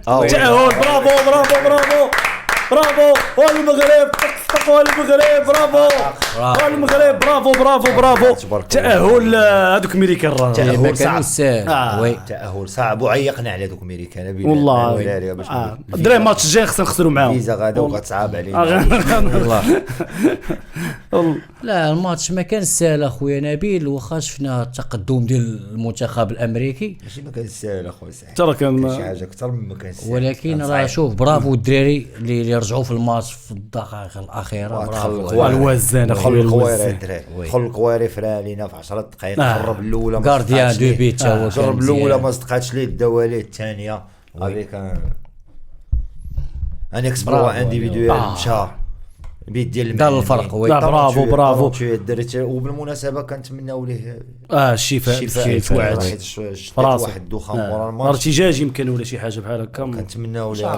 تأهل. برافو برافو برافو برافو والمغرب والمغرب برافو والمغرب برافو برافو برافو. تأهل هذوك ميريكان تأهل صعب. وي تأهل صعب وعيقنا على دوك ميريكان والله. الدراري ماتش الجاي خصنا نخسروا معاهم. فيزا غادا وغتصعب علينا والله. لا الماتش ما كان سهل اخويا نبيل، واخا شفنا التقدم ديال المنتخب الامريكي ماشي ما كان ساهل اخويا سعيد، ترى كان شي حاجه اكثر مما كان ساهل، ولكن راه شوف برافو الدراري اللي رجعوا في الماتش في الدقائق الاخيره. برافو الوزان اخويا القواري دخل القواري فرا علينا في 10 دقائق. جرب الاولى غارديان دو بيت هو جرب الاولى ما صدقاتش ليه، الدوالي الثانيه هذيك ان اكسبلوا انديفيدوال مشى بيد ديال دار الفرق. لا برافو برافو. درت. وبالمناسبه كنتمناو ليه الشفاء في واحد الدخان مورا الماتش ارتجاج يمكن ولا شي حاجه بحال هكا. كنتمناو ليه